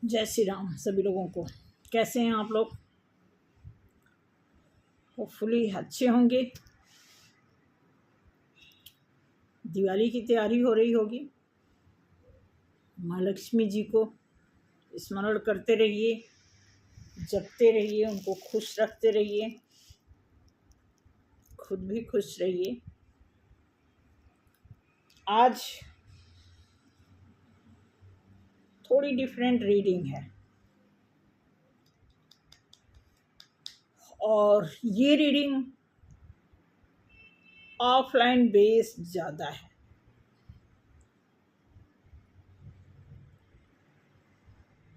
जय श्री राम सभी लोगों को। कैसे हैं आप लोग? होपफुली अच्छे होंगे। दिवाली की तैयारी हो रही होगी। माँ लक्ष्मी जी को स्मरण करते रहिए, जपते रहिए, उनको खुश रखते रहिए, खुद भी खुश रहिए। आज थोड़ी डिफरेंट रीडिंग है और ये रीडिंग ऑफलाइन बेस्ड ज़्यादा है।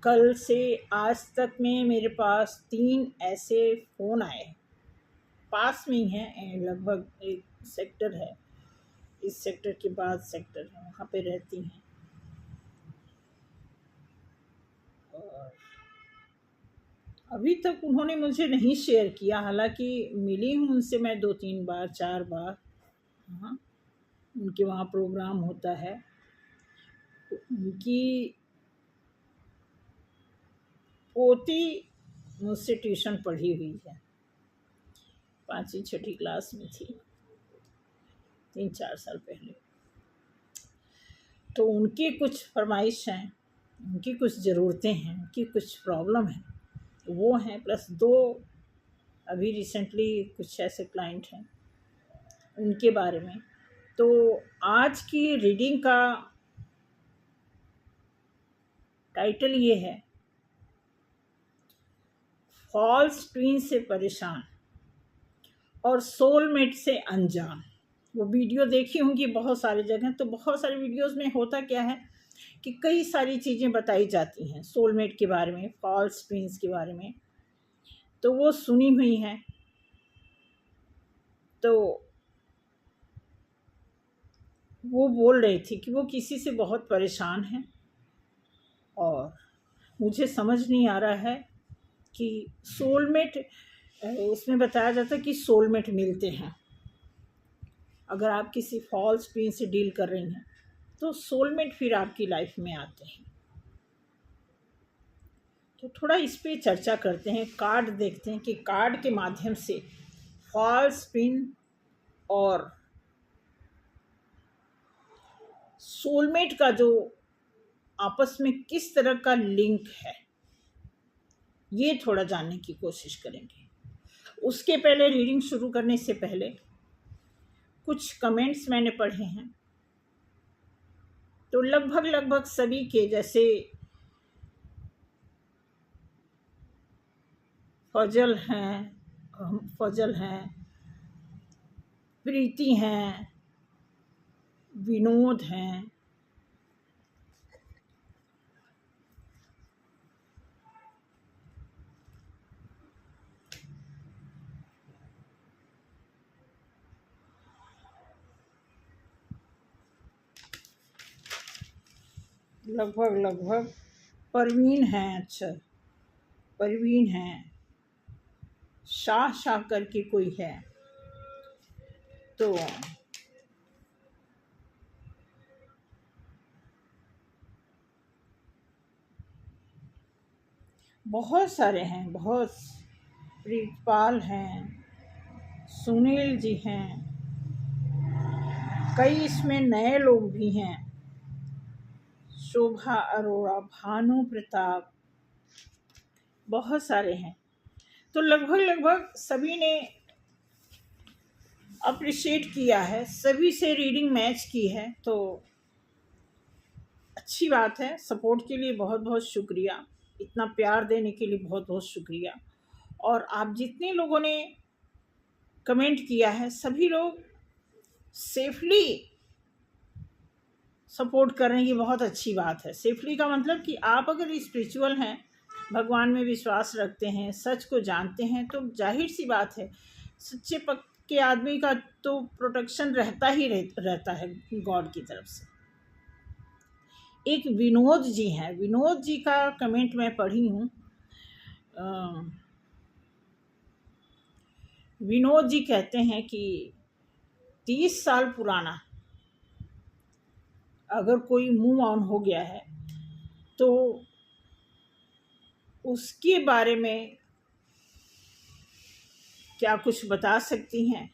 कल से आज तक में मेरे पास 3 ऐसे फ़ोन आए, पास में ही हैं, लगभग एक सेक्टर है, इस सेक्टर के बाद सेक्टर है, वहाँ पे रहती हैं। और अभी तक उन्होंने मुझे नहीं शेयर किया, हालांकि मिली हूँ उनसे मैं 2-3 बार 4 बार। हाँ, उनके वहाँ प्रोग्राम होता है। उनकी पोती मुझसे ट्यूशन पढ़ी हुई है, 5वीं 6ठी क्लास में थी 3-4 साल पहले। तो उनकी कुछ फरमाइश हैं, उनकी कुछ ज़रूरतें हैं, उनकी कुछ प्रॉब्लम है, वो हैं। प्लस 2 अभी रिसेंटली कुछ ऐसे क्लाइंट हैं, उनके बारे में। तो आज की रीडिंग का टाइटल ये है, फॉल्स ट्विन से परेशान और सोलमेट से अनजान। वो वीडियो देखी होंगी बहुत सारी जगह। तो बहुत सारी वीडियोस में होता क्या है कि कई सारी चीज़ें बताई जाती हैं सोलमेट के बारे में, फॉल्स ट्विन्स के बारे में, तो वो सुनी हुई हैं। तो वो बोल रही थी कि वो किसी से बहुत परेशान है और मुझे समझ नहीं आ रहा है कि सोलमेट, उसमें बताया जाता है कि सोलमेट मिलते हैं। अगर आप किसी फॉल्स ट्विन से डील कर रही हैं तो सोलमेट फिर आपकी लाइफ में आते हैं। तो थोड़ा इस पे चर्चा करते हैं, कार्ड देखते हैं कि कार्ड के माध्यम से फॉल्स ट्विन और सोलमेट का जो आपस में किस तरह का लिंक है, ये थोड़ा जानने की कोशिश करेंगे। उसके पहले, रीडिंग शुरू करने से पहले कुछ कमेंट्स मैंने पढ़े हैं। तो लगभग सभी के, जैसे फजल हैं, प्रीति हैं, विनोद हैं, लगभग परवीन हैं, अच्छा परवीन हैं, शाह करके कोई है। तो बहुत सारे हैं, बहुत। प्रीतपाल हैं, सुनील जी हैं, कई इसमें नए लोग भी हैं, शोभा अरोड़ा, भानु प्रताप, बहुत सारे हैं। तो लगभग सभी ने अप्रिशिएट किया है, सभी से रीडिंग मैच की है, तो अच्छी बात है। सपोर्ट के लिए बहुत बहुत शुक्रिया, इतना प्यार देने के लिए बहुत बहुत शुक्रिया। और आप जितने लोगों ने कमेंट किया है, सभी लोग सेफली सपोर्ट कर रहे हैं, ये बहुत अच्छी बात है। सेफली का मतलब कि आप अगर स्पिरिचुअल हैं, भगवान में विश्वास रखते हैं, सच को जानते हैं, तो जाहिर सी बात है सच्चे पक्के आदमी का तो प्रोटेक्शन रहता ही रहता है गॉड की तरफ से। एक विनोद जी हैं, विनोद जी का कमेंट मैं पढ़ी हूँ। विनोद जी कहते हैं कि 30 साल पुराना अगर कोई मूव ऑन हो गया है तो उसके बारे में क्या कुछ बता सकती हैं?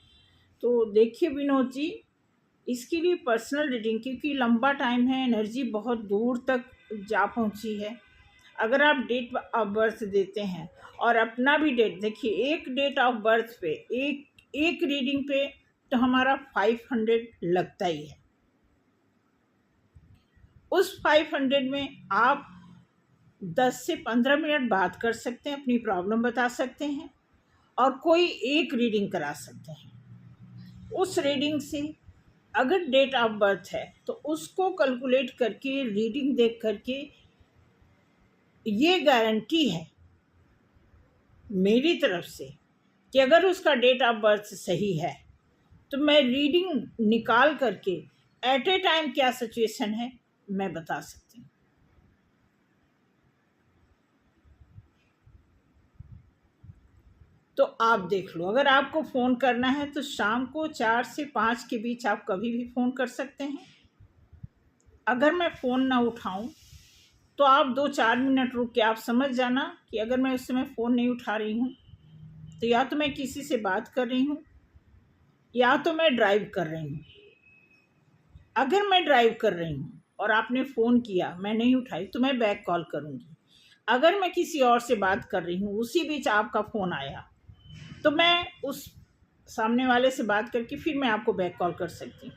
तो देखिए विनोद जी, इसके लिए पर्सनल रीडिंग, क्योंकि लंबा टाइम है, एनर्जी बहुत दूर तक जा पहुंची है। अगर आप डेट ऑफ बर्थ देते हैं और अपना भी डेट देखिए, एक डेट ऑफ बर्थ पे एक रीडिंग पे तो हमारा 500 लगता ही है। उस 500 में आप 10 से 15 मिनट बात कर सकते हैं, अपनी प्रॉब्लम बता सकते हैं और कोई एक रीडिंग करा सकते हैं। उस रीडिंग से अगर डेट ऑफ बर्थ है तो उसको कैलकुलेट करके, रीडिंग देख करके, ये गारंटी है मेरी तरफ से कि अगर उसका डेट ऑफ बर्थ सही है तो मैं रीडिंग निकाल करके एट ए टाइम क्या सिचुएशन है मैं बता सकती हूँ। तो आप देख लो, अगर आपको फ़ोन करना है तो शाम को 4 से 5 के बीच आप कभी भी फ़ोन कर सकते हैं। अगर मैं फ़ोन ना उठाऊं तो आप 2-4 मिनट रुक के आप समझ जाना कि अगर मैं उस समय फ़ोन नहीं उठा रही हूँ तो या तो मैं किसी से बात कर रही हूँ या तो मैं ड्राइव कर रही हूँ। अगर मैं ड्राइव कर रही हूँ और आपने फ़ोन किया, मैं नहीं उठाई, तो मैं बैक कॉल करूँगी। अगर मैं किसी और से बात कर रही हूँ, उसी बीच आपका फ़ोन आया, तो मैं उस सामने वाले से बात करके फिर मैं आपको बैक कॉल कर सकती हूँ।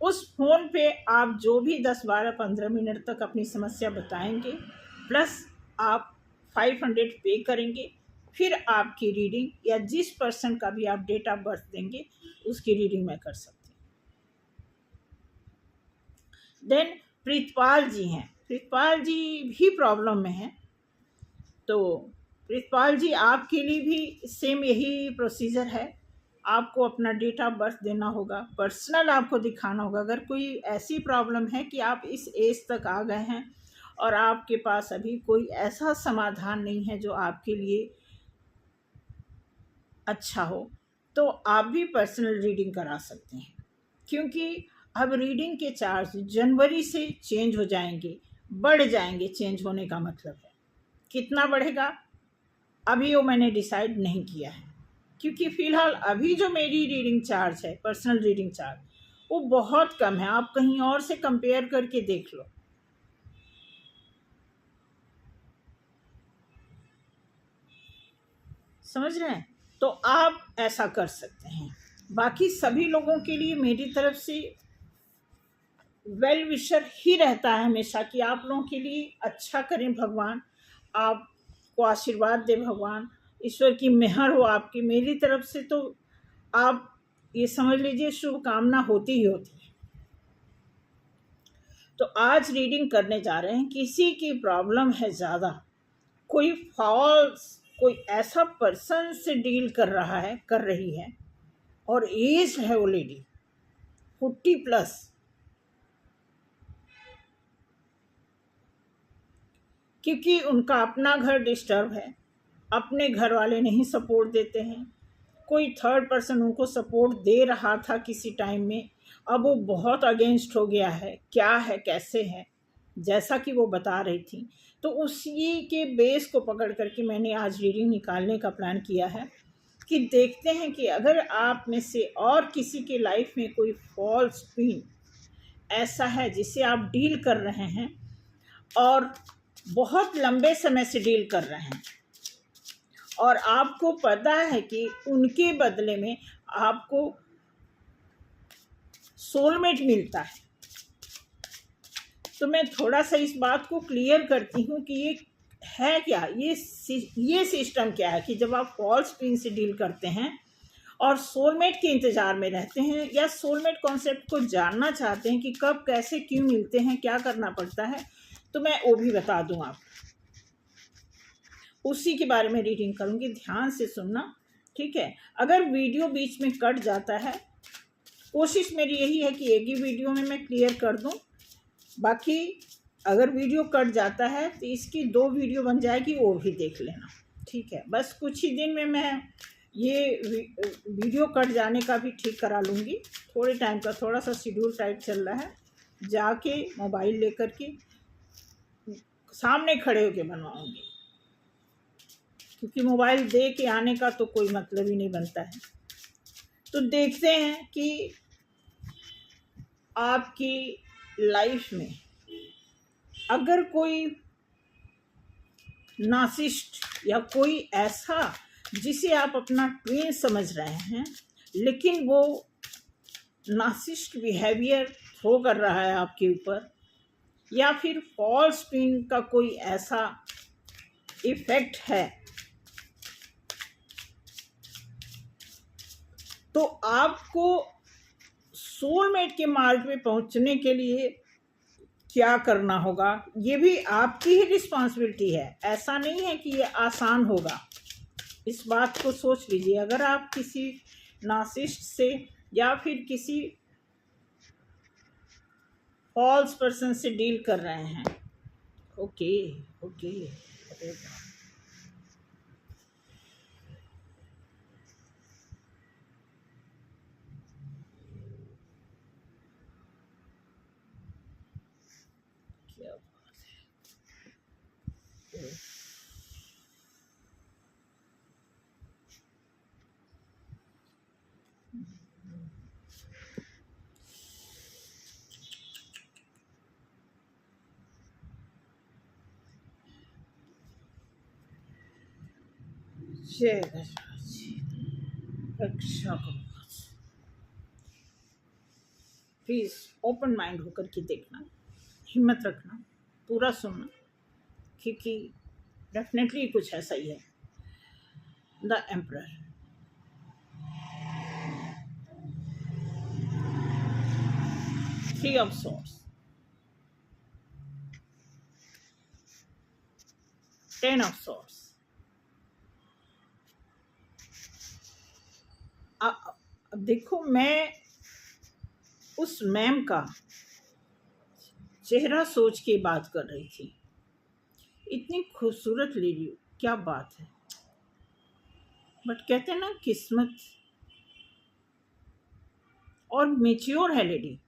उस फ़ोन पे आप जो भी 10, 12, 15 मिनट तक अपनी समस्या बताएंगे, प्लस आप 500 पे करेंगे, फिर आपकी रीडिंग या जिस पर्सन का भी आप डेट ऑफ बर्थ देंगे उसकी रीडिंग मैं कर सकती हूँ। देन प्रीतपाल जी हैं, प्रीतपाल जी भी प्रॉब्लम में हैं। तो प्रीतपाल जी, आपके लिए भी सेम यही प्रोसीजर है। आपको अपना डेट ऑफ बर्थ देना होगा, पर्सनल आपको दिखाना होगा। अगर कोई ऐसी प्रॉब्लम है कि आप इस एज तक आ गए हैं और आपके पास अभी कोई ऐसा समाधान नहीं है जो आपके लिए अच्छा हो, तो आप भी पर्सनल रीडिंग करा सकते हैं। क्योंकि अब रीडिंग के चार्ज जनवरी से चेंज हो जाएंगे, बढ़ जाएंगे। चेंज होने का मतलब है कितना बढ़ेगा अभी वो मैंने डिसाइड नहीं किया है, क्योंकि फ़िलहाल अभी जो मेरी रीडिंग चार्ज है, पर्सनल रीडिंग चार्ज, वो बहुत कम है। आप कहीं और से कंपेयर करके देख लो। समझ रहे हैं? तो आप ऐसा कर सकते हैं। बाकी सभी लोगों के लिए मेरी तरफ से वेल विशर ही रहता है हमेशा कि आप लोगों के लिए अच्छा करें भगवान, आपको आशीर्वाद दे भगवान, ईश्वर की मेहर हो आपकी। मेरी तरफ से तो आप ये समझ लीजिए शुभकामना होती ही होती है। तो आज रीडिंग करने जा रहे हैं, किसी की प्रॉब्लम है ज़्यादा, कोई फॉल्स, कोई ऐसा पर्सन से डील कर रहा है, कर रही है, और एज है वो लेडी 40+, क्योंकि उनका अपना घर डिस्टर्ब है, अपने घर वाले नहीं सपोर्ट देते हैं, कोई थर्ड पर्सन उनको सपोर्ट दे रहा था किसी टाइम में, अब वो बहुत अगेंस्ट हो गया है। क्या है, कैसे है, जैसा कि वो बता रही थी। तो उसी के बेस को पकड़ करके मैंने आज रीडिंग निकालने का प्लान किया है कि देखते हैं कि अगर आप में से और किसी के लाइफ में कोई फॉल्स पिन ऐसा है जिसे आप डील कर रहे हैं और बहुत लंबे समय से डील कर रहे हैं, और आपको पता है कि उनके बदले में आपको सोलमेट मिलता है, तो मैं थोड़ा सा इस बात को क्लियर करती हूँ कि ये है क्या, ये सिस्टम क्या है कि जब आप फॉल्स पिन से डील करते हैं और सोलमेट के इंतज़ार में रहते हैं, या सोलमेट कॉन्सेप्ट को जानना चाहते हैं कि कब, कैसे, क्यों मिलते हैं, क्या करना पड़ता है, तो मैं वो भी बता दूँ आपको। उसी के बारे में रीडिंग करूँगी, ध्यान से सुनना, ठीक है? अगर वीडियो बीच में कट जाता है, कोशिश मेरी यही है कि एक ही वीडियो में मैं क्लियर कर दूँ। बाकी अगर वीडियो कट जाता है तो इसकी 2 वीडियो बन जाएगी, वो भी देख लेना, ठीक है? बस कुछ ही दिन में मैं ये वीडियो कट जाने का भी ठीक करा लूँगी। थोड़े टाइम का थोड़ा सा शेड्यूल टाइट चल रहा है, जाके मोबाइल लेकर के सामने खड़े होके बनवाऊंगी, क्योंकि मोबाइल दे के आने का तो कोई मतलब ही नहीं बनता है। तो देखते हैं कि आपकी लाइफ में अगर कोई नार्सिसिस्ट या कोई ऐसा जिसे आप अपना ट्विन समझ रहे हैं, लेकिन वो नार्सिसिस्ट बिहेवियर थ्रो कर रहा है आपके ऊपर, या फिर फॉल्स ट्विन का कोई ऐसा इफेक्ट है, तो आपको सोलमेट के मार्ग पे पहुंचने के लिए क्या करना होगा, ये भी आपकी ही रिस्पॉन्सिबिलिटी है। ऐसा नहीं है कि ये आसान होगा, इस बात को सोच लीजिए। अगर आप किसी नार्सिसिस्ट से या फिर किसी फॉल्स पर्सन से डील कर रहे हैं, ओके ओके, क्या बात है। जय गजराज जी, रक्षा करो। प्लीज ओपन माइंड होकर के देखना, हिम्मत रखना, पूरा सुनना, क्योंकि डेफिनेटली कुछ ऐसा ही है। The emperor, three of swords, 10 of swords. अब देखो, मैं उस मैम का चेहरा सोच के बात कर रही थी। इतनी खूबसूरत लेडी, क्या बात है। बट कहते हैं ना, किस्मत। और मेच्योर है लेडी,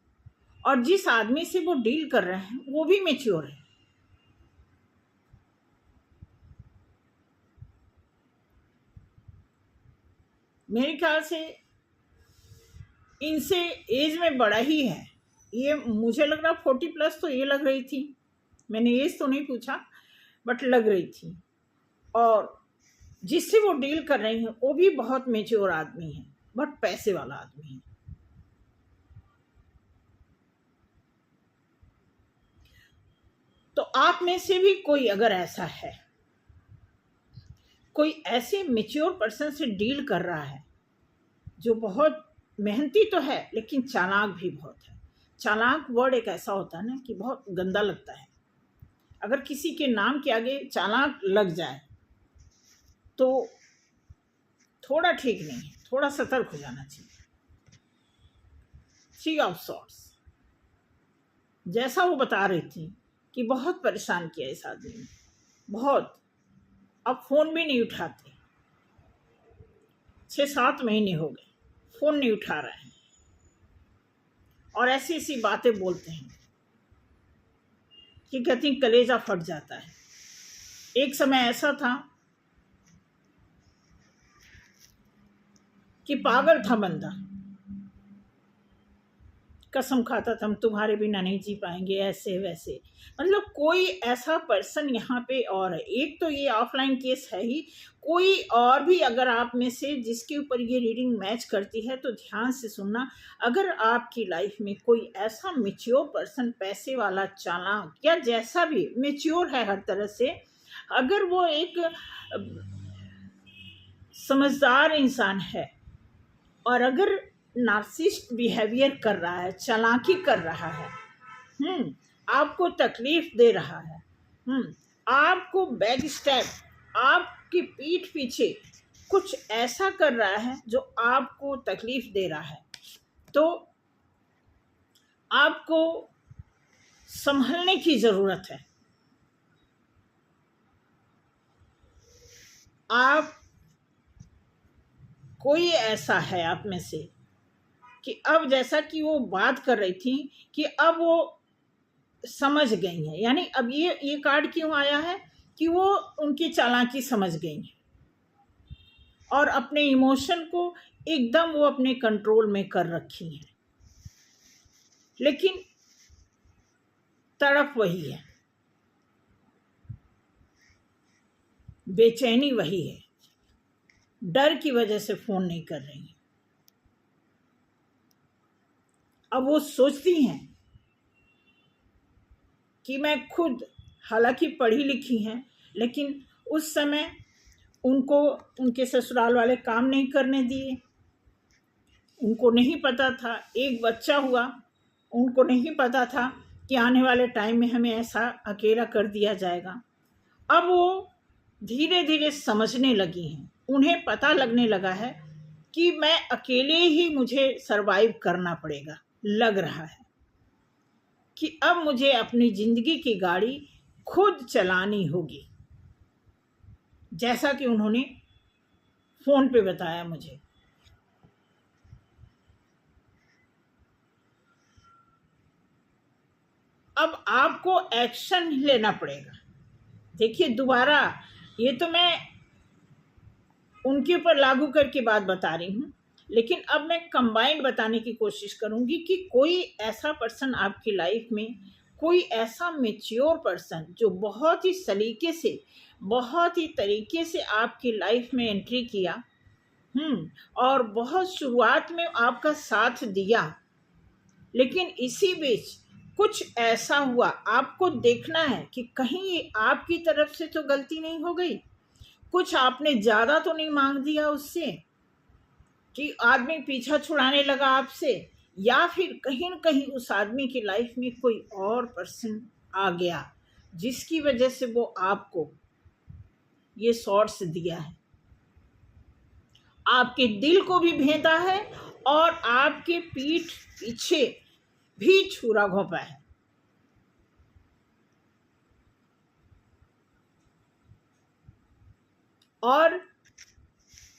और जिस आदमी से वो डील कर रहे हैं वो भी मेच्योर है। मेरे ख्याल से इनसे एज में बड़ा ही है। ये मुझे लग रहा 40+ तो ये लग रही थी। मैंने एज तो नहीं पूछा, बट लग रही थी। और जिससे वो डील कर रही हैं वो भी बहुत मेच्योर आदमी है, बट पैसे वाला आदमी है। तो आप में से भी कोई अगर ऐसा है, कोई ऐसे मेच्योर पर्सन से डील कर रहा है जो बहुत मेहनती तो है लेकिन चालाक भी बहुत है। चालाक वर्ड एक ऐसा होता है ना कि बहुत गंदा लगता है। अगर किसी के नाम के आगे चालाक लग जाए तो थोड़ा ठीक नहीं है, थोड़ा सतर्क हो जाना चाहिए। थ्री ऑफ सॉर्ड्स, जैसा वो बता रही थी कि बहुत परेशान किया इस आदमी ने, बहुत। अब फ़ोन भी नहीं उठाते, 6-7 महीने हो गए फ़ोन नहीं उठा रहे हैं, और ऐसी ऐसी बातें बोलते हैं कि कहती हैं कलेजा फट जाता है। एक समय ऐसा था कि पागल था बंदा, कसम खाता था हम तुम्हारे बिना नहीं जी पाएंगे, ऐसे वैसे। मतलब कोई ऐसा पर्सन यहाँ पे और है। एक तो ये ऑफलाइन केस है ही, कोई और भी अगर आप में से जिसके ऊपर ये रीडिंग मैच करती है तो ध्यान से सुनना। अगर आपकी लाइफ में कोई ऐसा मेच्योर पर्सन, पैसे वाला, चालाक या जैसा भी मेच्योर है हर तरह से, अगर वो एक समझदार इंसान है और अगर नार्सिसिस्ट बिहेवियर कर रहा है, चालाकी कर रहा है, आपको तकलीफ दे रहा है, आपको बैक स्टेप, आपकी पीठ पीछे कुछ ऐसा कर रहा है जो आपको तकलीफ दे रहा है, तो आपको संभलने की जरूरत है। आप कोई ऐसा है आप में से कि अब जैसा कि वो बात कर रही थी कि अब वो समझ गई हैं। यानी अब ये कार्ड क्यों आया है कि वो उनकी चालाकी समझ गई हैं और अपने इमोशन को एकदम वो अपने कंट्रोल में कर रखी हैं। लेकिन तड़प वही है, बेचैनी वही है, डर की वजह से फोन नहीं कर रही हैं। अब वो सोचती हैं कि मैं खुद, हालांकि पढ़ी लिखी हैं, लेकिन उस समय उनको उनके ससुराल वाले काम नहीं करने दिए, उनको नहीं पता था, एक बच्चा हुआ, उनको नहीं पता था कि आने वाले टाइम में हमें ऐसा अकेला कर दिया जाएगा। अब वो धीरे धीरे समझने लगी हैं, उन्हें पता लगने लगा है कि मैं अकेले ही मुझे सरवाइव करना पड़ेगा। लग रहा है कि अब मुझे अपनी जिंदगी की गाड़ी खुद चलानी होगी, जैसा कि उन्होंने फोन पे बताया मुझे। अब आपको एक्शन लेना पड़ेगा। देखिए, दोबारा ये तो मैं उनके ऊपर लागू करके बात बता रही हूँ, लेकिन अब मैं कंबाइंड बताने की कोशिश करूंगी कि कोई ऐसा पर्सन आपकी लाइफ में, कोई ऐसा मेच्योर पर्सन जो बहुत ही सलीके से, बहुत ही तरीके से आपकी लाइफ में एंट्री किया, और बहुत शुरुआत में आपका साथ दिया, लेकिन इसी बीच कुछ ऐसा हुआ, आपको देखना है कि कहीं आपकी तरफ से तो गलती नहीं हो गई, कुछ आपने ज़्यादा तो नहीं मांग दिया उससे कि आदमी पीछा छुड़ाने लगा आपसे, या फिर कहीं न कहीं उस आदमी की लाइफ में कोई और पर्सन आ गया जिसकी वजह से वो आपको ये शॉर्ट्स दिया है, आपके दिल को भी भेदा है और आपके पीठ पीछे भी छुरा घोंपा है। और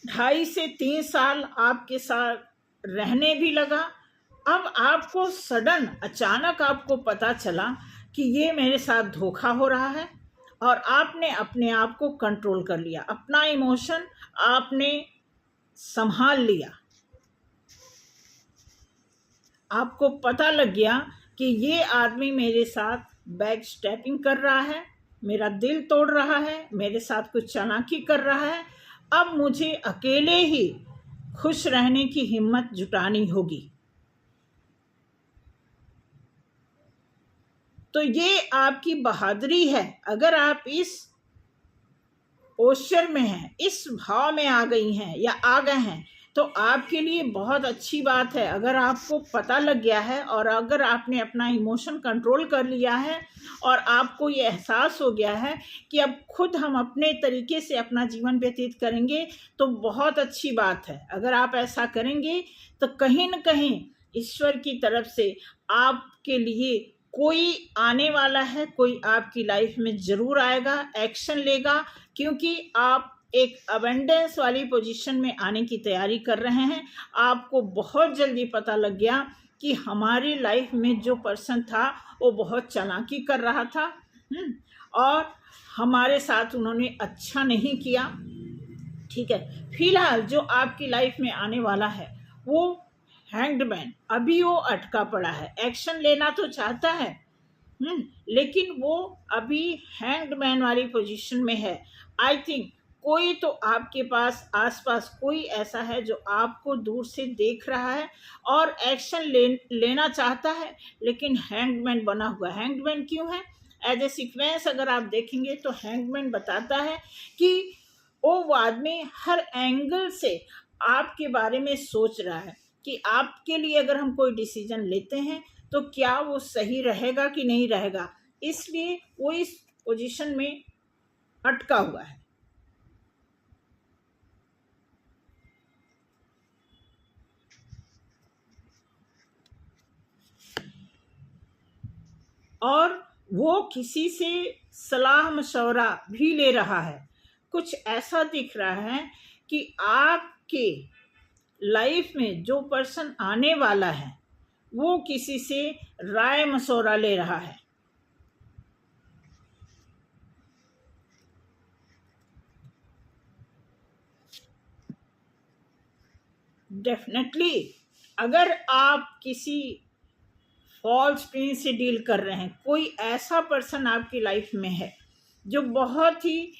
2.5 से 3 साल आपके साथ रहने भी लगा। अब आपको सडन, अचानक आपको पता चला कि ये मेरे साथ धोखा हो रहा है, और आपने अपने आप को कंट्रोल कर लिया, अपना इमोशन आपने संभाल लिया। आपको पता लग गया कि ये आदमी मेरे साथ बैक स्टेपिंग कर रहा है, मेरा दिल तोड़ रहा है, मेरे साथ कुछ चालाकी कर रहा है। अब मुझे अकेले ही खुश रहने की हिम्मत जुटानी होगी। तो ये आपकी बहादुरी है। अगर आप इस पोस्चर में हैं, इस भाव में आ गई हैं या आ गए हैं, तो आपके लिए बहुत अच्छी बात है। अगर आपको पता लग गया है और अगर आपने अपना इमोशन कंट्रोल कर लिया है और आपको ये एहसास हो गया है कि अब खुद हम अपने तरीके से अपना जीवन व्यतीत करेंगे, तो बहुत अच्छी बात है। अगर आप ऐसा करेंगे तो कहीं न कहीं ईश्वर की तरफ से आपके लिए कोई आने वाला है, कोई आपकी लाइफ में ज़रूर आएगा, एक्शन लेगा, क्योंकि आप एक अबेंडेंस वाली पोजीशन में आने की तैयारी कर रहे हैं। आपको बहुत जल्दी पता लग गया कि हमारी लाइफ में जो पर्सन था वो बहुत चालाकी कर रहा था, और हमारे साथ उन्होंने अच्छा नहीं किया। ठीक है, फिलहाल जो आपकी लाइफ में आने वाला है वो हैंग्ड मैन, अभी वो अटका पड़ा है, एक्शन लेना तो चाहता है, लेकिन वो अभी हैंग्ड मैन वाली पोजीशन में है। आई थिंक कोई तो आपके पास आसपास कोई ऐसा है जो आपको दूर से देख रहा है और एक्शन लेना चाहता है, लेकिन हैंगमैन बना हुआ। हैंगमैन क्यों है? एज ए सीक्वेंस अगर आप देखेंगे तो हैंगमैन बताता है कि वो आदमी हर एंगल से आपके बारे में सोच रहा है कि आपके लिए अगर हम कोई डिसीजन लेते हैं तो क्या वो सही रहेगा कि नहीं रहेगा, इसलिए वो इस पोजीशन में अटका हुआ है। और वो किसी से सलाह मशवरा भी ले रहा है। कुछ ऐसा दिख रहा है कि आपके लाइफ में जो पर्सन आने वाला है वो किसी से राय मशवरा ले रहा है, डेफिनेटली अगर आप किसी फॉल्स प्रिंस से डील कर रहे हैं, कोई ऐसा पर्सन आपकी लाइफ में है जो बहुत ही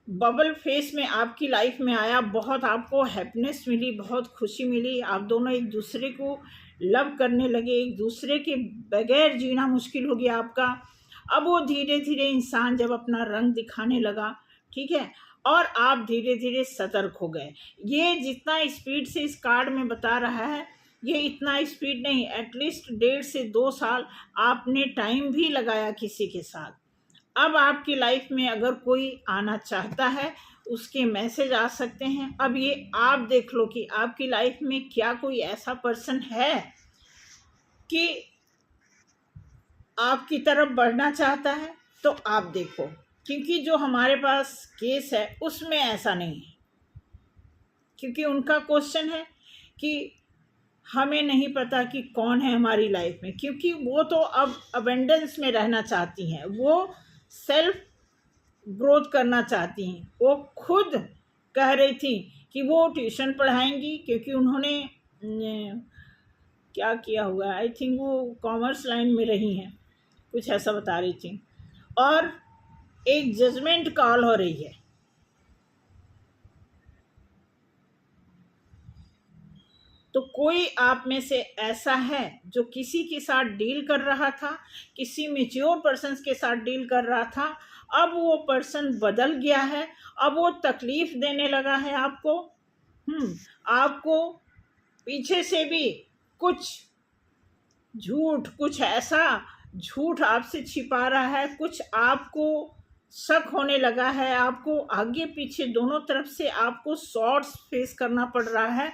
बबल फेस में आपकी लाइफ में आया, बहुत आपको हैप्पीनेस मिली, बहुत खुशी मिली, आप दोनों एक दूसरे को लव करने लगे, एक दूसरे के बगैर जीना मुश्किल हो गया आपका। अब वो धीरे धीरे इंसान जब अपना रंग दिखाने लगा, ठीक है, और आप धीरे धीरे सतर्क हो गए। ये जितना स्पीड से इस कार्ड में बता रहा है, ये इतना स्पीड नहीं, एटलीस्ट 1.5 से 2 साल आपने टाइम भी लगाया किसी के साथ। अब आपकी लाइफ में अगर कोई आना चाहता है, उसके मैसेज आ सकते हैं। अब ये आप देख लो कि आपकी लाइफ में क्या कोई ऐसा पर्सन है कि आपकी तरफ बढ़ना चाहता है, तो आप देखो, क्योंकि जो हमारे पास केस है उसमें ऐसा नहीं है, क्योंकि उनका क्वेश्चन है कि हमें नहीं पता कि कौन है हमारी लाइफ में, क्योंकि वो तो अब अबेंडेंस में रहना चाहती हैं, वो सेल्फ ग्रोथ करना चाहती हैं। वो खुद कह रही थी कि वो ट्यूशन पढ़ाएंगी, क्योंकि उन्होंने क्या किया हुआ है, आई थिंक वो कॉमर्स लाइन में रही हैं, कुछ ऐसा बता रही थी। और एक जजमेंट कॉल हो रही है। तो कोई आप में से ऐसा है जो किसी के साथ डील कर रहा था, किसी मैच्योर पर्सन के साथ डील कर रहा था, अब वो पर्सन बदल गया है, अब वो तकलीफ देने लगा है आपको। आपको पीछे से भी कुछ झूठ, कुछ ऐसा झूठ आपसे छिपा रहा है, कुछ आपको शक होने लगा है, आपको आगे पीछे दोनों तरफ से आपको शॉर्ट्स फेस करना पड़ रहा है।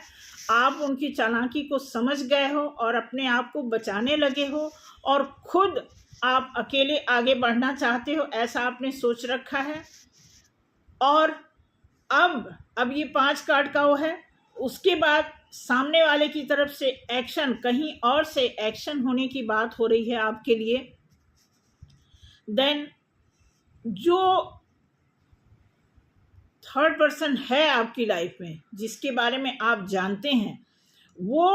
आप उनकी चालाकी को समझ गए हो और अपने आप को बचाने लगे हो, और खुद आप अकेले आगे बढ़ना चाहते हो, ऐसा आपने सोच रखा है। और अब ये 5 कार्ड का वो है। उसके बाद सामने वाले की तरफ से एक्शन, कहीं और से एक्शन होने की बात हो रही है आपके लिए। देन जो थर्ड पर्सन है आपकी लाइफ में, जिसके बारे में आप जानते हैं, वो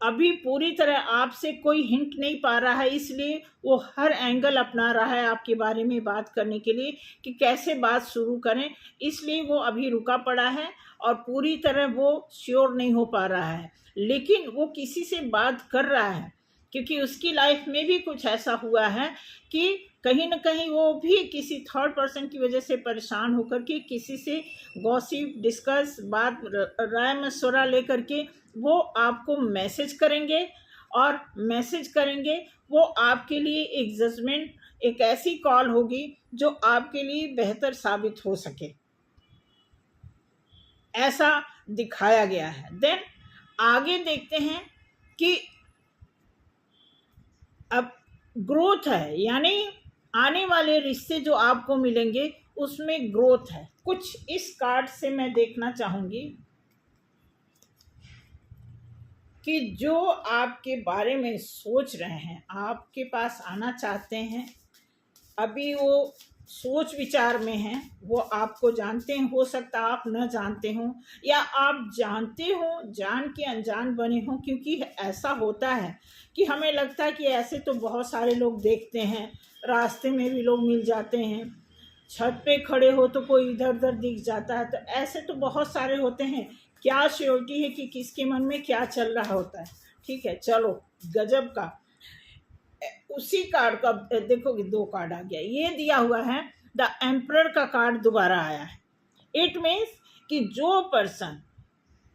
अभी पूरी तरह आपसे कोई हिंट नहीं पा रहा है, इसलिए वो हर एंगल अपना रहा है आपके बारे में बात करने के लिए कि कैसे बात शुरू करें, इसलिए वो अभी रुका पड़ा है और पूरी तरह वो श्योर नहीं हो पा रहा है। लेकिन वो किसी से बात कर रहा है, क्योंकि उसकी लाइफ में भी कुछ ऐसा हुआ है कि कहीं ना कहीं वो भी किसी थर्ड पर्सन की वजह से परेशान होकर के किसी से गॉसिप, डिस्कस, बात, राय मशवरा लेकर के वो आपको मैसेज करेंगे, और मैसेज करेंगे वो आपके लिए एक जजमेंट, एक ऐसी कॉल होगी जो आपके लिए बेहतर साबित हो सके, ऐसा दिखाया गया है। देन आगे देखते हैं कि अब ग्रोथ है, यानी आने वाले रिश्ते जो आपको मिलेंगे उसमें ग्रोथ है। कुछ इस कार्ड से मैं देखना चाहूंगी कि जो आपके बारे में सोच रहे हैं, आपके पास आना चाहते हैं, अभी वो सोच विचार में हैं, वो आपको जानते हैं, हो सकता आप न जानते हो, या आप जानते हो जान के अनजान बने हो, क्योंकि ऐसा होता है कि हमें लगता है कि ऐसे तो बहुत सारे लोग देखते हैं, रास्ते में भी लोग मिल जाते हैं, छत पे खड़े हो तो कोई इधर उधर दिख जाता है, तो ऐसे तो बहुत सारे होते हैं, क्या श्योरिटी है कि किसके मन में क्या चल रहा होता है। ठीक है, चलो गजब का। उसी कार्ड का देखो कि 2 कार्ड आ गया, ये दिया हुआ है द एम्परर का कार्ड दोबारा आया है। इट मीन्स कि जो पर्सन,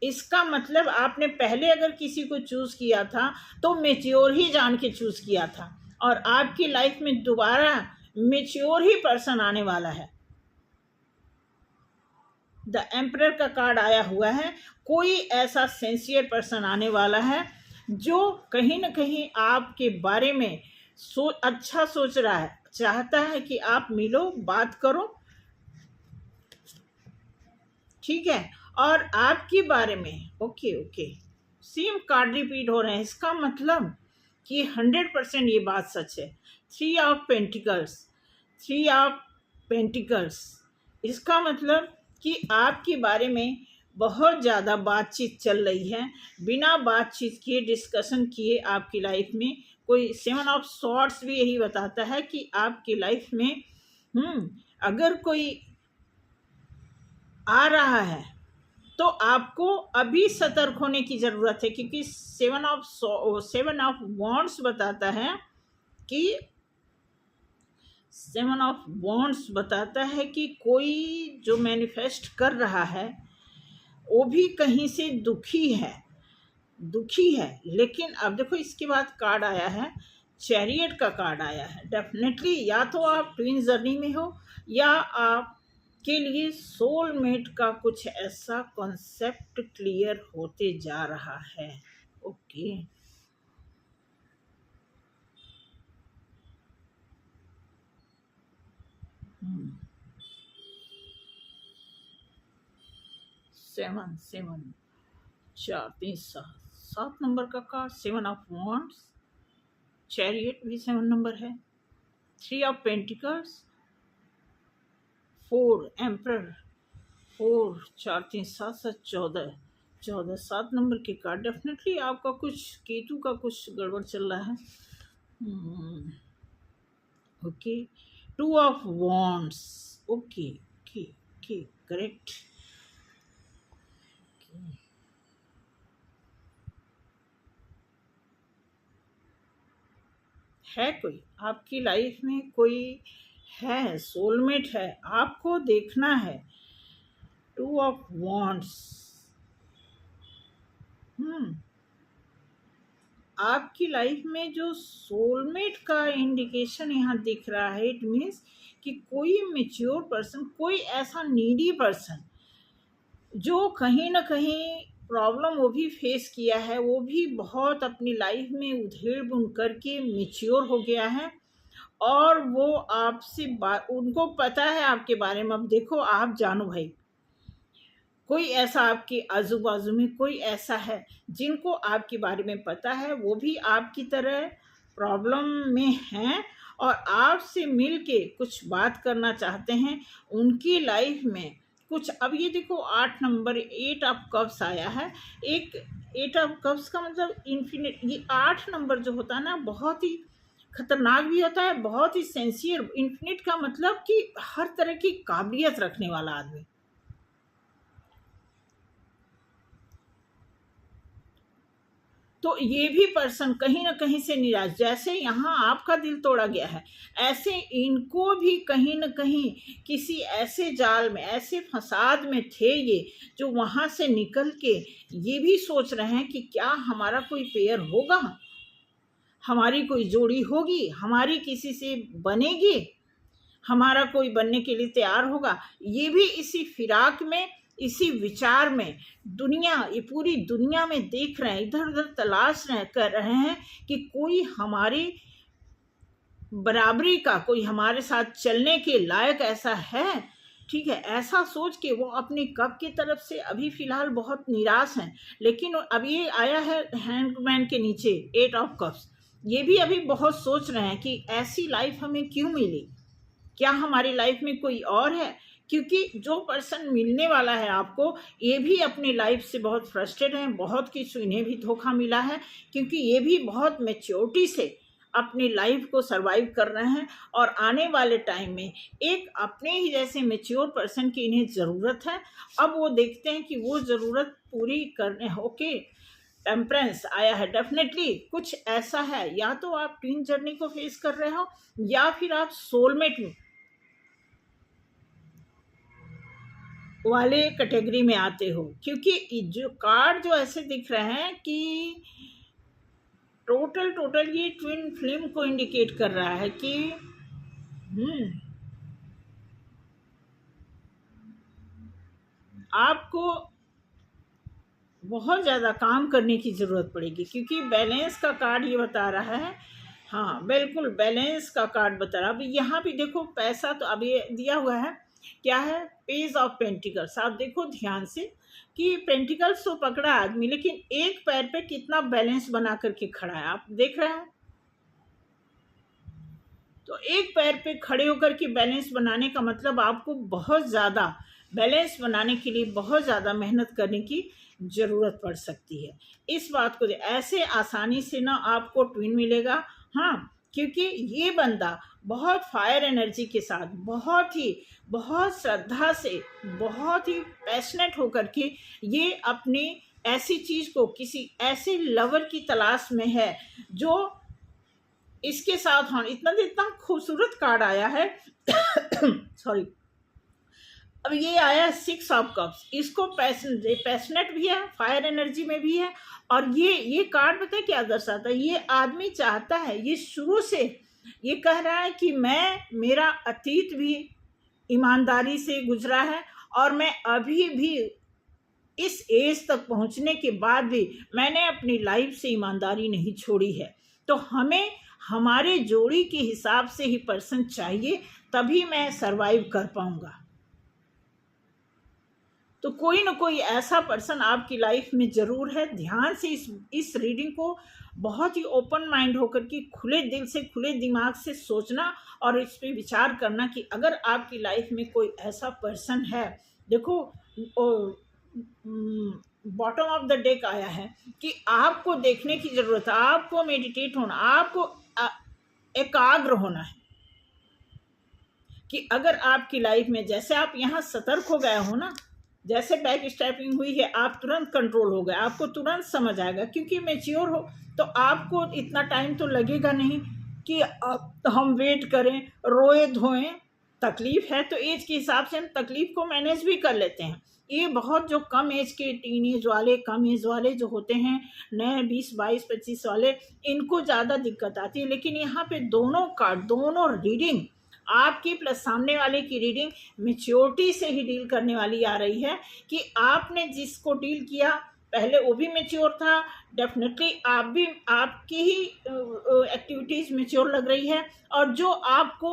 इसका मतलब आपने पहले अगर किसी को चूज किया था तो मेच्योर ही जान के चूज किया था, और आपकी लाइफ में दोबारा मेच्योर ही पर्सन आने वाला है। द एम्परर का कार्ड आया हुआ है, कोई ऐसा सिंसियर पर्सन आने वाला है जो कहीं ना कहीं आपके बारे में अच्छा सोच रहा है, चाहता है कि आप मिलो, बात करो, ठीक है, और आपके बारे में ओके सेम कार्ड रिपीट हो रहे हैं। इसका मतलब कि 100% ये बात सच है। 3 ऑफ पेंटिकल्स, इसका मतलब कि आपके बारे में बहुत ज़्यादा बातचीत चल रही है, बिना बातचीत किए, डिस्कशन किए आपकी लाइफ में कोई 7 ऑफ सॉर्ड्स भी यही बताता है कि आपकी लाइफ में अगर कोई आ रहा है तो आपको अभी सतर्क होने की ज़रूरत है, क्योंकि 7 ऑफ वॉन्ड्स बताता है कि 7 ऑफ वॉन्ड्स बताता है कि कोई जो मैनिफेस्ट कर रहा है वो भी कहीं से दुखी है। लेकिन अब देखो इसके बाद कार्ड आया है, चैरियट का कार्ड आया है। डेफिनेटली या तो आप ट्विन जर्नी में हो या आपके लिए सोलमेट का कुछ ऐसा कॉन्सेप्ट क्लियर होते जा रहा है। ओके, 7 4 3 7 नंबर का कार्ड, 7 ऑफ वॉन्ड्स, चैरियट भी 7 नंबर है, 3 ऑफ पेंटिकल्स, 4 एम्परर, 4 4 3 7 7 14 7 नंबर के कार्ड। डेफिनेटली आपका कुछ केतु का कुछ गड़बड़ चल रहा है। Okay, 2 of wands, okay okay okay, correct. है कोई आपकी लाइफ में, कोई है, सोलमेट है, आपको देखना है। 2 ऑफ वॉन्ड्स, आपकी लाइफ में जो सोलमेट का इंडिकेशन यहाँ दिख रहा है, इट मीन्स कि कोई मैच्योर पर्सन, कोई ऐसा नीडी पर्सन जो कहीं ना कहीं प्रॉब्लम वो भी फेस किया है, वो भी बहुत अपनी लाइफ में उधेड़ बुन करके मैच्योर हो गया है, और वो आपसे उनको पता है आपके बारे में। अब देखो, आप जानो भाई, कोई ऐसा आपके आजू बाजू में कोई ऐसा है जिनको आपके बारे में पता है, वो भी आपकी तरह प्रॉब्लम में हैं और आपसे मिल के कुछ बात करना चाहते हैं। उनकी लाइफ में कुछ, अब ये देखो 8 नंबर 8 ऑफ कप्स आया है। एक 8 ऑफ कप्स का मतलब इन्फिनिट, ये 8 नंबर जो होता है ना, बहुत ही खतरनाक भी होता है, बहुत ही सेंसियर। इन्फिनिट का मतलब कि हर तरह की काबिलियत रखने वाला आदमी। तो ये भी पर्सन कहीं ना कहीं से निराश, जैसे यहाँ आपका दिल तोड़ा गया है, ऐसे इनको भी कहीं ना कहीं किसी ऐसे जाल में, ऐसे फसाद में थे ये, जो वहाँ से निकल के ये भी सोच रहे हैं कि क्या हमारा कोई पेयर होगा, हमारी कोई जोड़ी होगी, हमारी किसी से बनेगी, हमारा कोई बनने के लिए तैयार होगा। ये भी इसी फिराक में, इसी विचार में दुनिया, ये पूरी दुनिया में देख रहे हैं, इधर उधर तलाश रहे, कर रहे हैं कि कोई हमारी बराबरी का, कोई हमारे साथ चलने के लायक ऐसा है। ठीक है, ऐसा सोच के वो अपनी कप की तरफ से अभी फिलहाल बहुत निराश हैं। लेकिन अब ये आया है हैंगमैन के नीचे 8 ऑफ कप्स, ये भी अभी बहुत सोच रहे हैं कि ऐसी लाइफ हमें क्यों मिली, क्या हमारी लाइफ में कोई और है। क्योंकि जो पर्सन मिलने वाला है आपको, ये भी अपनी लाइफ से बहुत फ्रस्ट्रेट हैं, बहुत कुछ इन्हें भी धोखा मिला है, क्योंकि ये भी बहुत मैच्योरिटी से अपनी लाइफ को सरवाइव कर रहे हैं। और आने वाले टाइम में एक अपने ही जैसे मैच्योर पर्सन की इन्हें ज़रूरत है। अब वो देखते हैं कि वो ज़रूरत पूरी करने होके टेम्परेंस आया है। डेफिनेटली कुछ ऐसा है, या तो आप ट्विन जर्नी को फेस कर रहे हो या फिर आप सोलमेट में वाले कैटेगरी में आते हो, क्योंकि जो कार्ड जो ऐसे दिख रहे हैं कि टोटल ये ट्विन फ्लेम को इंडिकेट कर रहा है कि आपको बहुत ज़्यादा काम करने की ज़रूरत पड़ेगी, क्योंकि बैलेंस का कार्ड ये बता रहा है। हाँ बिल्कुल, बैलेंस का कार्ड बता रहा है। अब यहाँ भी देखो, पैसा तो अभी दिया हुआ है, क्या है, पेज ऑफ पेंटिकल्स। आप देखो ध्यान से कि पेंटिकल्स तो पकड़ा आदमी, लेकिन एक पैर पे कितना बैलेंस बना करके खड़ा है, आप देख रहे हैं। तो एक पैर पे खड़े होकर के बैलेंस बनाने का मतलब आपको बहुत ज़्यादा बैलेंस बनाने के लिए बहुत ज़्यादा मेहनत करने की ज़रूरत पड़ सकती है। इस बात को ऐसे आसानी से ना आपको ट्विन मिलेगा, हाँ, क्योंकि ये बंदा बहुत फायर एनर्जी के साथ, बहुत श्रद्धा से, बहुत ही पैशनेट होकर के ये अपनी ऐसी चीज़ को, किसी ऐसे लवर की तलाश में है जो इसके साथ हों। इतना खूबसूरत कार्ड आया है सॉरी, अब ये आया 6 ऑफ कप्स। इसको पैशनेट भी है, फायर एनर्जी में भी है, और ये कार्ड पता है क्या दर्शाता है? ये आदमी चाहता है, ये शुरू से ये कह रहा है कि मेरा अतीत भी ईमानदारी से गुजरा है, और मैं अभी भी इस एज तक पहुंचने के बाद भी मैंने अपनी लाइफ से ईमानदारी नहीं छोड़ी है। तो हमें हमारे जोड़ी के हिसाब से ही पर्सन चाहिए, तभी मैं सरवाइव कर पाऊंगा। तो कोई ना कोई ऐसा पर्सन आपकी लाइफ में ज़रूर है। ध्यान से इस रीडिंग को बहुत ही ओपन माइंड होकर के, खुले दिल से, खुले दिमाग से सोचना और इस पे विचार करना कि अगर आपकी लाइफ में कोई ऐसा पर्सन है। देखो, बॉटम ऑफ द डेक आया है कि आपको देखने की ज़रूरत है, आपको मेडिटेट होना, आपको एकाग्र होना है कि अगर आपकी लाइफ में, जैसे आप यहाँ सतर्क हो गए हो ना, जैसे बैक स्टेपिंग हुई है, आप तुरंत कंट्रोल हो गए, आपको तुरंत समझ आएगा, क्योंकि मैच्योर हो तो आपको इतना टाइम तो लगेगा नहीं कि हम वेट करें, रोए धोएं। तकलीफ है तो एज के हिसाब से हम तकलीफ को मैनेज भी कर लेते हैं। ये बहुत जो कम एज के टीनेज वाले, कम एज वाले जो होते हैं, नए 20, 22, 25 वाले, इनको ज़्यादा दिक्कत आती है। लेकिन यहाँ पे दोनों कार्ड, दोनों रीडिंग, आपकी प्लस सामने वाले की रीडिंग मैच्योरिटी से ही डील करने वाली आ रही है कि आपने जिसको डील किया पहले वो भी मैच्योर था, डेफिनेटली आप भी, आपकी ही एक्टिविटीज़ मैच्योर लग रही है, और जो आपको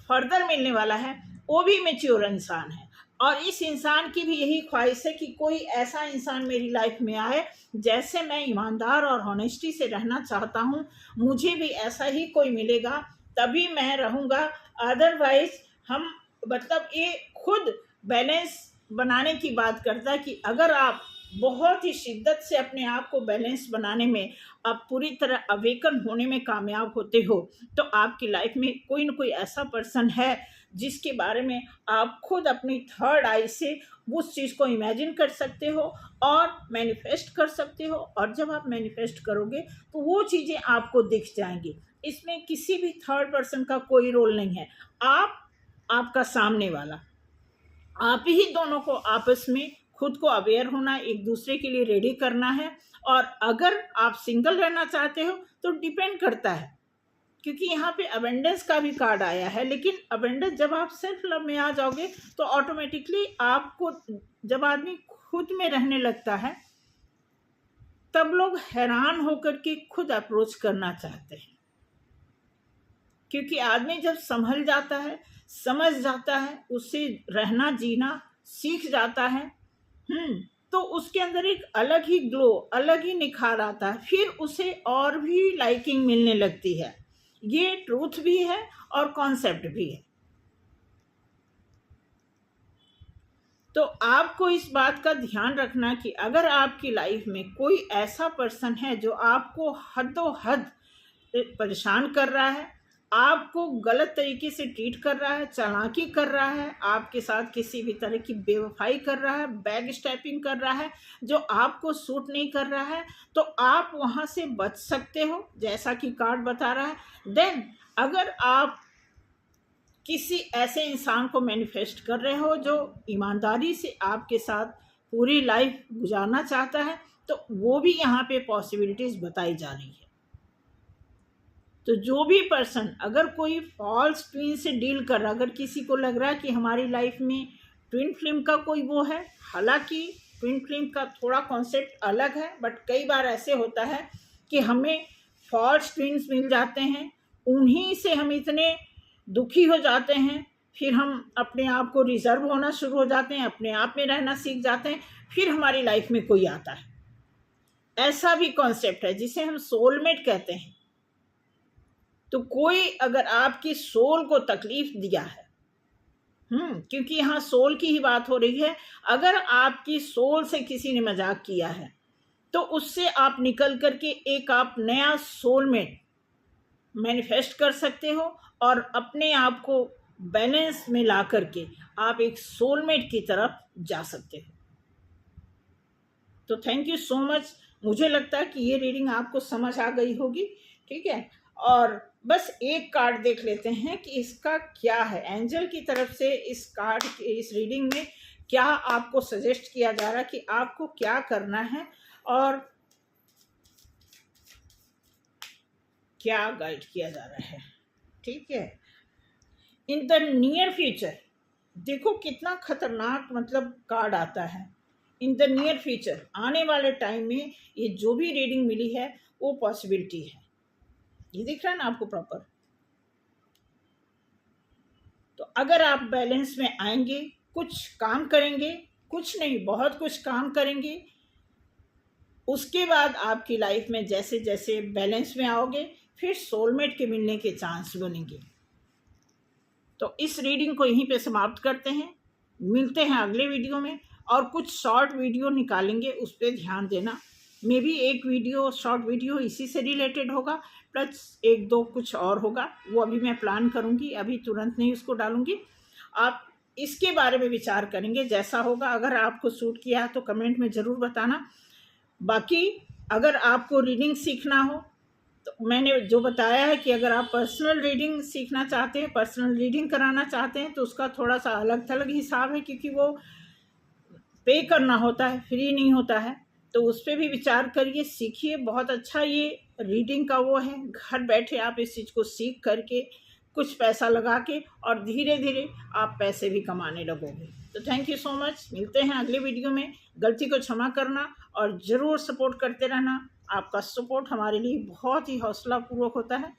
फर्दर मिलने वाला है वो भी मैच्योर इंसान है। और इस इंसान की भी यही ख्वाहिश है कि कोई ऐसा इंसान मेरी लाइफ में आए, जैसे मैं ईमानदार और ऑनेस्टी से रहना चाहता हूँ, मुझे भी ऐसा ही कोई मिलेगा, तभी मैं रहूँगा। अदरवाइज हम, मतलब ये खुद बैलेंस बनाने की बात करता है कि अगर आप बहुत ही शिद्दत से अपने आप को बैलेंस बनाने में, आप पूरी तरह अवेकन होने में कामयाब होते हो, तो आपकी लाइफ में कोई ना कोई ऐसा पर्सन है जिसके बारे में आप खुद अपनी थर्ड आई से उस चीज़ को इमेजिन कर सकते हो और मैनिफेस्ट कर सकते हो। और जब आप मैनिफेस्ट करोगे तो वो चीज़ें आपको दिख जाएंगी। इसमें किसी भी थर्ड पर्सन का कोई रोल नहीं है। आपका सामने वाला, आप ही दोनों को आपस में खुद को अवेयर होना, एक दूसरे के लिए रेडी करना है। और अगर आप सिंगल रहना चाहते हो तो डिपेंड करता है, क्योंकि यहाँ पे अबेंडेंस का भी कार्ड आया है। लेकिन अबेंडेंस, जब आप सेल्फ लव में आ जाओगे तो ऑटोमेटिकली आपको, जब आदमी खुद में रहने लगता है, तब लोग हैरान होकर के खुद अप्रोच करना चाहते हैं, क्योंकि आदमी जब संभल जाता है, समझ जाता है, उससे रहना जीना सीख जाता है, तो उसके अंदर एक अलग ही ग्लो, अलग ही निखार आता है, फिर उसे और भी लाइकिंग मिलने लगती है। ये ट्रूथ भी है और कॉन्सेप्ट भी है। तो आपको इस बात का ध्यान रखना कि अगर आपकी लाइफ में कोई ऐसा पर्सन है जो आपको हदों हद परेशान कर रहा है, आपको गलत तरीके से ट्रीट कर रहा है, चालाकी कर रहा है, आपके साथ किसी भी तरह की बेवफाई कर रहा है, बैक स्टेपिंग कर रहा है, जो आपको सूट नहीं कर रहा है, तो आप वहाँ से बच सकते हो, जैसा कि कार्ड बता रहा है। देन अगर आप किसी ऐसे इंसान को मैनिफेस्ट कर रहे हो जो ईमानदारी से आपके साथ पूरी लाइफ गुजारना चाहता है, तो वो भी यहाँ पे पॉसिबिलिटीज़ बताई जा रही है। तो जो भी पर्सन, अगर कोई फॉल्स ट्विन से डील कर रहा, अगर किसी को लग रहा है कि हमारी लाइफ में ट्विन फ्लेम का कोई वो है, हालांकि ट्विन फ्लेम का थोड़ा कॉन्सेप्ट अलग है, बट कई बार ऐसे होता है कि हमें फॉल्स ट्विन्स मिल जाते हैं, उन्हीं से हम इतने दुखी हो जाते हैं, फिर हम अपने आप को रिजर्व होना शुरू हो जाते हैं, अपने आप में रहना सीख जाते हैं, फिर हमारी लाइफ में कोई आता है। ऐसा भी कॉन्सेप्ट है जिसे हम सोलमेट कहते हैं। तो कोई अगर आपकी सोल को तकलीफ दिया है, क्योंकि यहाँ सोल की ही बात हो रही है। अगर आपकी सोल से किसी ने मजाक किया है तो उससे आप निकल करके एक आप नया सोलमेट मैनिफेस्ट कर सकते हो और अपने आप को बैलेंस में ला करके आप एक सोलमेट की तरफ जा सकते हो। तो थैंक यू सो मच। मुझे लगता है कि ये रीडिंग आपको समझ आ गई होगी। ठीक है, और बस एक कार्ड देख लेते हैं कि इसका क्या है। एंजल की तरफ से इस कार्ड इस रीडिंग में क्या आपको सजेस्ट किया जा रहा है कि आपको क्या करना है और क्या गाइड किया जा रहा है। ठीक है, इन द नियर फ्यूचर, देखो कितना खतरनाक मतलब कार्ड आता है। इन द नियर फ्यूचर, आने वाले टाइम में ये जो भी रीडिंग मिली है वो पॉसिबिलिटी है। ये दिख रहा है ना आपको प्रॉपर। तो अगर आप बैलेंस में आएंगे, कुछ काम करेंगे, कुछ नहीं बहुत कुछ काम करेंगे, उसके बाद आपकी लाइफ में जैसे जैसे बैलेंस में आओगे फिर सोलमेट के मिलने के चांस बनेंगे। तो इस रीडिंग को यहीं पे समाप्त करते हैं। मिलते हैं अगले वीडियो में और कुछ शॉर्ट वीडियो निकालेंगे, उस पर ध्यान देना। मे बी एक वीडियो शॉर्ट वीडियो इसी से रिलेटेड होगा, प्लस एक दो कुछ और होगा, वो अभी मैं प्लान करूँगी, अभी तुरंत नहीं उसको डालूँगी। आप इसके बारे में विचार करेंगे, जैसा होगा। अगर आपको सूट किया तो कमेंट में ज़रूर बताना। बाकी अगर आपको रीडिंग सीखना हो तो मैंने जो बताया है कि अगर आप पर्सनल रीडिंग सीखना चाहते हैं, पर्सनल रीडिंग कराना चाहते हैं, तो उसका थोड़ा सा अलग थलग हिसाब है, क्योंकि वो पे करना होता है, फ्री नहीं होता है। तो उस पर भी विचार करिए, सीखिए। बहुत अच्छा ये रीडिंग का वो है, घर बैठे आप इस चीज़ को सीख करके कुछ पैसा लगा के और धीरे धीरे आप पैसे भी कमाने लगोगे। तो थैंक यू सो मच। मिलते हैं अगले वीडियो में। गलती को क्षमा करना और ज़रूर सपोर्ट करते रहना। आपका सपोर्ट हमारे लिए बहुत ही हौसलापूर्वक होता है।